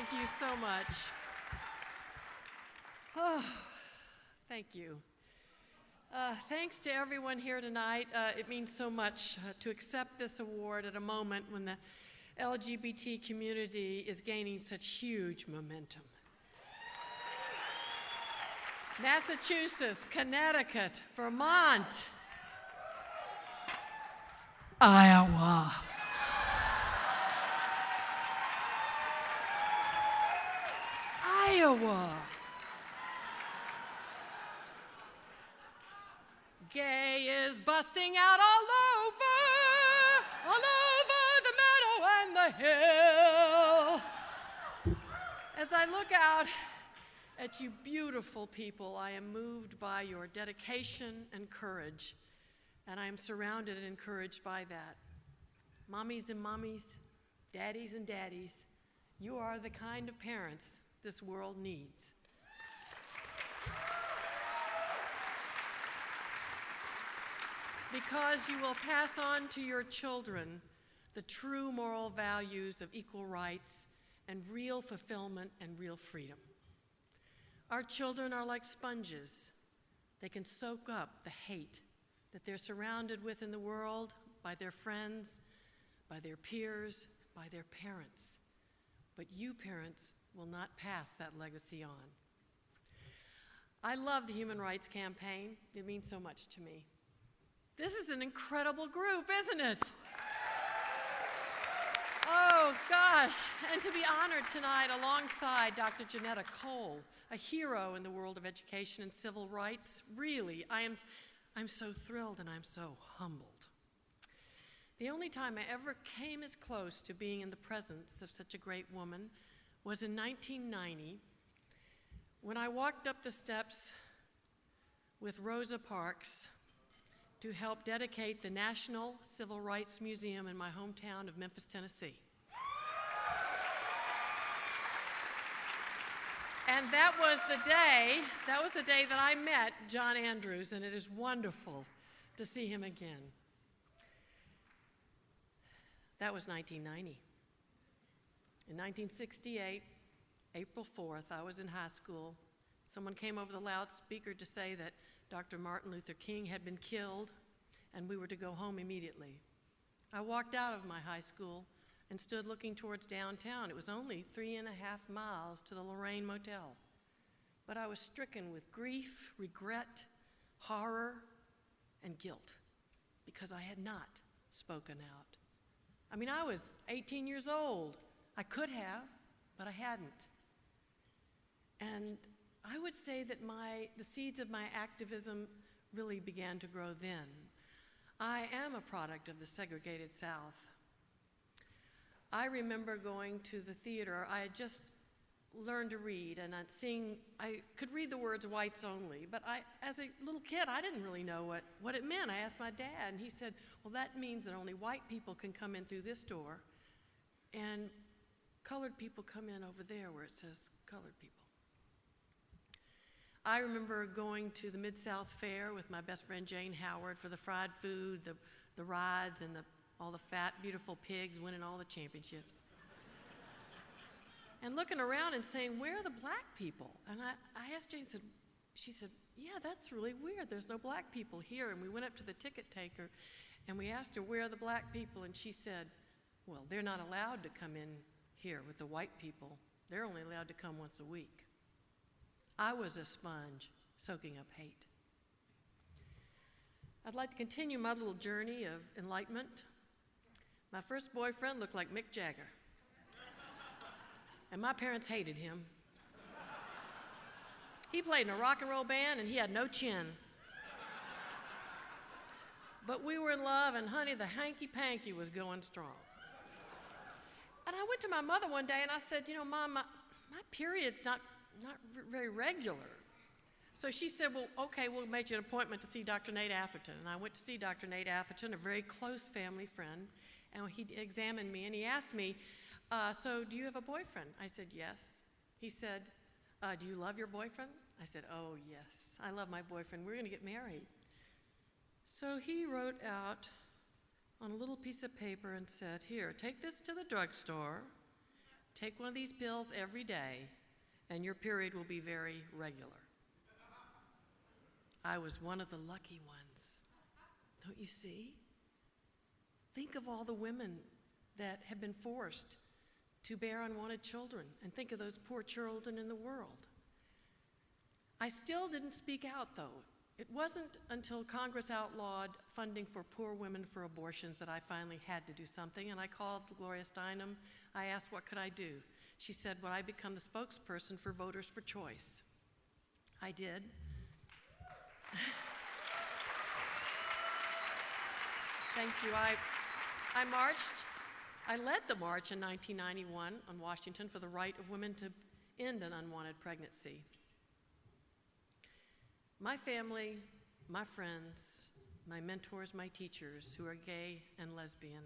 Thank you so much. Oh, thank you. Thanks to everyone here tonight. It means so much to accept this award at a moment when the LGBT community is gaining such huge momentum. Massachusetts, Connecticut, Vermont, Iowa. Iowa. Gay is busting out all over the meadow and the hill. As I look out at you beautiful people, I am moved by your dedication and courage, and I am surrounded and encouraged by that. Mommies and mommies, daddies and daddies, you are the kind of parents this world needs. Because you will pass on to your children the true moral values of equal rights and real fulfillment and real freedom. Our children are like sponges. They can soak up the hate that they're surrounded with in the world by their friends, by their peers, by their parents. But you parents will not pass that legacy on. I love the Human Rights Campaign. It means so much to me. This is an incredible group, isn't it? Oh, gosh. And to be honored tonight alongside Dr. Janetta Cole, a hero in the world of education and civil rights. Really, I'm so thrilled and I'm so humbled. The only time I ever came as close to being in the presence of such a great woman was in 1990, when I walked up the steps with Rosa Parks to help dedicate the National Civil Rights Museum in my hometown of Memphis, Tennessee. And that was the day that I met John Andrews, and it is wonderful to see him again. That was 1990. In 1968, April 4th, I was in high school. Someone came over the loudspeaker to say that Dr. Martin Luther King had been killed, and we were to go home immediately. I walked out of my high school and stood looking towards downtown. It was only 3.5 miles to the Lorraine Motel. But I was stricken with grief, regret, horror, and guilt because I had not spoken out. I mean, I was 18 years old. I could have, but I hadn't. And I would say that the seeds of my activism really began to grow then. I am a product of the segregated South. I remember going to the theater. I had just learned to read, and I could read the words whites only, but as a little kid, I didn't really know what it meant. I asked my dad, and he said, well, that means that only white people can come in through this door, and colored people come in over there where it says colored people. I remember going to the Mid-South Fair with my best friend Jane Howard for the fried food, the rides, and all the fat, beautiful pigs winning all the championships. And looking around and saying, where are the black people? And I asked Jane, she said, yeah, that's really weird. There's no black people here. And we went up to the ticket taker, and we asked her, where are the black people? And she said, well, they're not allowed to come in here with the white people. They're only allowed to come once a week. I was a sponge soaking up hate. I'd like to continue my little journey of enlightenment. My first boyfriend looked like Mick Jagger, and my parents hated him. He played in a rock and roll band, and he had no chin. But we were in love, and honey, the hanky-panky was going strong. And I went to my mother one day, and I said, you know, Mom, my period's not very regular. So she said, well, okay, we'll make you an appointment to see Dr. Nate Atherton. And I went to see Dr. Nate Atherton, a very close family friend, and he examined me, and he asked me, so do you have a boyfriend? I said, yes. He said, do you love your boyfriend? I said, oh, yes, I love my boyfriend. We're going to get married. So he wrote out on a little piece of paper and said, here, take this to the drugstore, Take one of these pills every day, and your period will be very regular. I was one of the lucky ones. Don't you see? Think of all the women that have been forced to bear unwanted children, and think of those poor children in the world. I still didn't speak out, though. It wasn't until Congress outlawed funding for poor women for abortions that I finally had to do something, and I called Gloria Steinem. I asked, what could I do? She said, would I become the spokesperson for Voters for Choice? I did. Thank you. I marched. I led the march in 1991 on Washington for the right of women to end an unwanted pregnancy. My family, my friends, my mentors, my teachers who are gay and lesbian,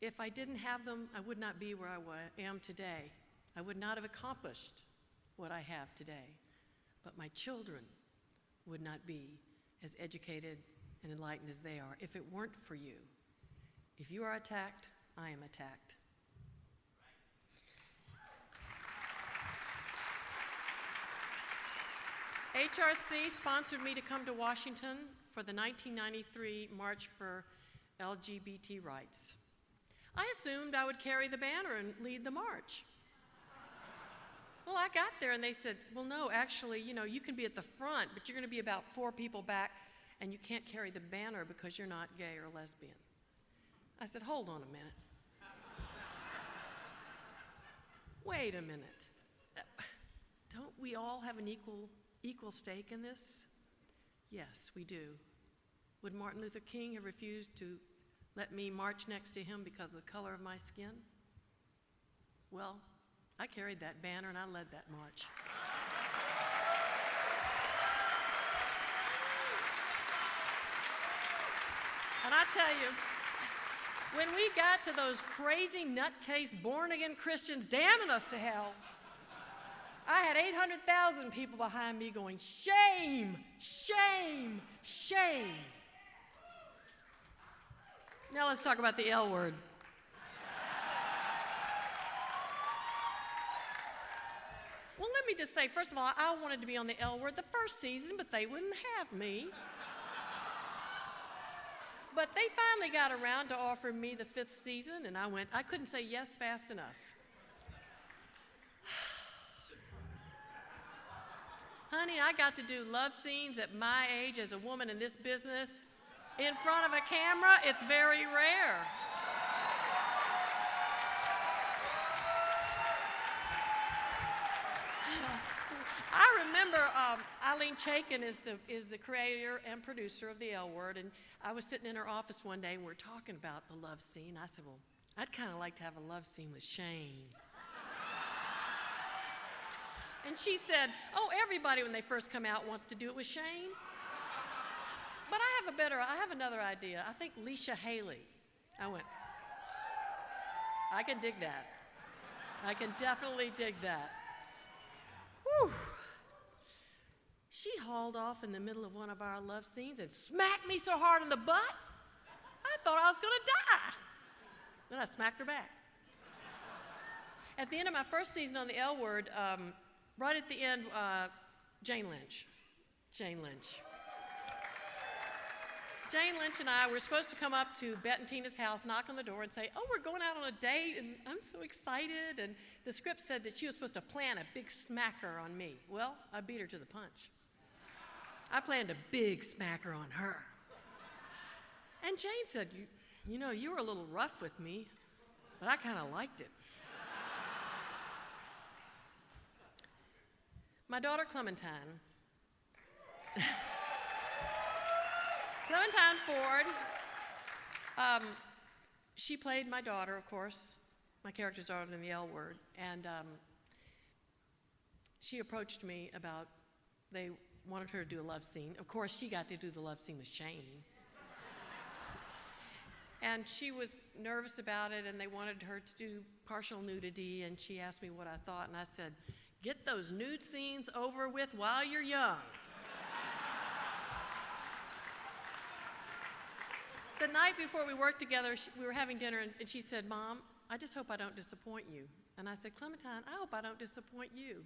if I didn't have them, I would not be where I am today. I would not have accomplished what I have today. But my children would not be as educated and enlightened as they are if it weren't for you. If you are attacked, I am attacked. HRC sponsored me to come to Washington for the 1993 March for LGBT Rights. I assumed I would carry the banner and lead the march. Well, I got there and they said, well, no, actually, you can be at the front, but you're going to be about 4 people back, and you can't carry the banner because you're not gay or lesbian. I said, hold on a minute. Wait a minute. Don't we all have an equal stake in this? Yes, we do. Would Martin Luther King have refused to let me march next to him because of the color of my skin? Well, I carried that banner and I led that march. And I tell you, when we got to those crazy nutcase born-again Christians damning us to hell, I had 800,000 people behind me going, shame, shame, shame. Now let's talk about the L word. Well, let me just say, first of all, I wanted to be on the L word the first season, but they wouldn't have me. But they finally got around to offering me the 5th season, and I couldn't say yes fast enough. Honey, I got to do love scenes at my age as a woman in this business in front of a camera. It's very rare. I remember Eileen Chaikin is the creator and producer of the L Word, and I was sitting in her office one day and we were talking about the love scene. I said, well, I'd kind of like to have a love scene with Shane. And she said, oh, everybody when they first come out wants to do it with Shane. But I have another idea. I think Leisha Haley. I went, I can dig that. I can definitely dig that. Whew. She hauled off in the middle of one of our love scenes and smacked me so hard in the butt, I thought I was going to die. Then I smacked her back. At the end of my first season on the L Word, right at the end, Jane Lynch. Jane Lynch and I were supposed to come up to Bet and Tina's house, knock on the door, and say, oh, we're going out on a date, and I'm so excited. And the script said that she was supposed to plan a big smacker on me. Well, I beat her to the punch. I planned a big smacker on her. And Jane said, you were a little rough with me, but I kind of liked it. My daughter Clementine Ford, she played my daughter, of course. My character's daughter in the L Word. And she approached me about, they wanted her to do a love scene. Of course, she got to do the love scene with Shane. And she was nervous about it, and they wanted her to do partial nudity, and she asked me what I thought, and I said, get those nude scenes over with while you're young. The night before we worked together, we were having dinner, and she said, Mom, I just hope I don't disappoint you. And I said, Clementine, I hope I don't disappoint you.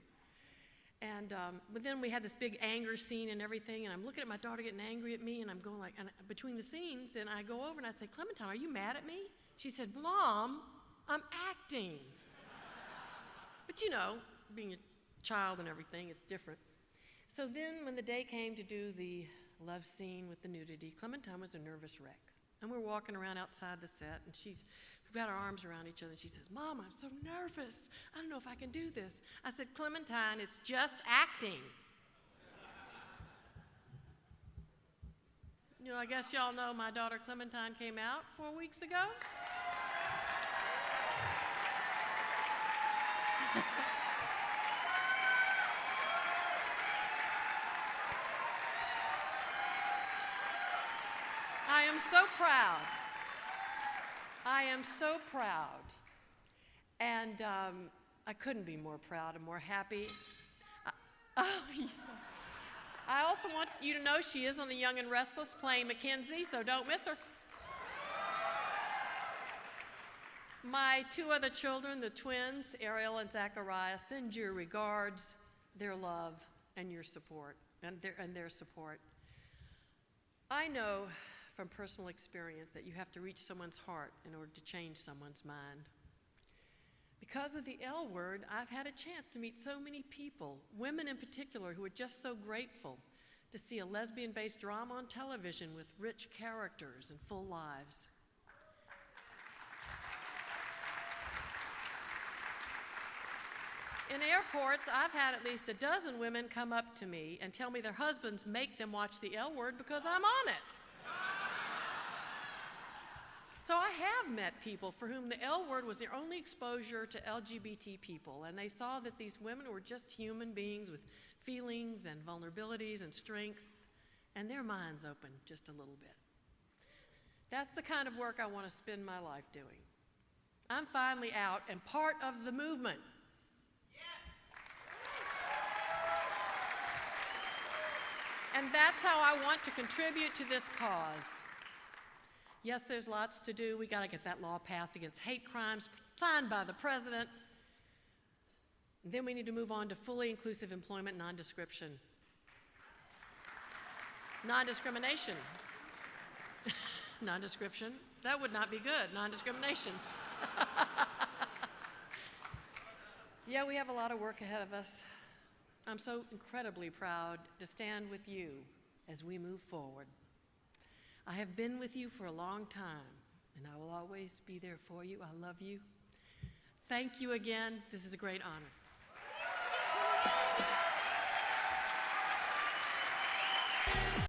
And, but then we had this big anger scene and everything, and I'm looking at my daughter getting angry at me, and I'm going like, and between the scenes, and I go over and I say, Clementine, are you mad at me? She said, Mom, I'm acting. But you know, being a child and everything, it's different. So then when the day came to do the love scene with the nudity, Clementine was a nervous wreck. And we're walking around outside the set, and we've got our arms around each other, and she says, Mom, I'm so nervous. I don't know if I can do this. I said, Clementine, it's just acting. You know, I guess y'all know my daughter Clementine came out 4 weeks ago. I am so proud. I am so proud. And I couldn't be more proud and more happy. I also want you to know she is on The Young and Restless playing Mackenzie, so don't miss her. My two other children, the twins, Ariel and Zachariah, send your regards, their love, and your support, and their support. I know from personal experience that you have to reach someone's heart in order to change someone's mind. Because of the L word, I've had a chance to meet so many people, women in particular, who are just so grateful to see a lesbian-based drama on television with rich characters and full lives. In airports, I've had at least a dozen women come up to me and tell me their husbands make them watch the L word because I'm on it. So I have met people for whom the L word was their only exposure to LGBT people, and they saw that these women were just human beings with feelings and vulnerabilities and strengths, and their minds opened just a little bit. That's the kind of work I want to spend my life doing. I'm finally out and part of the movement. And that's how I want to contribute to this cause. Yes, there's lots to do. We got to get that law passed against hate crimes, signed by the president. And then we need to move on to fully inclusive employment, non-discrimination. Non-discrimination. Non-description. That would not be good. Non-discrimination. Yeah, we have a lot of work ahead of us. I'm so incredibly proud to stand with you as we move forward. I have been with you for a long time, and I will always be there for you. I love you. Thank you again. This is a great honor.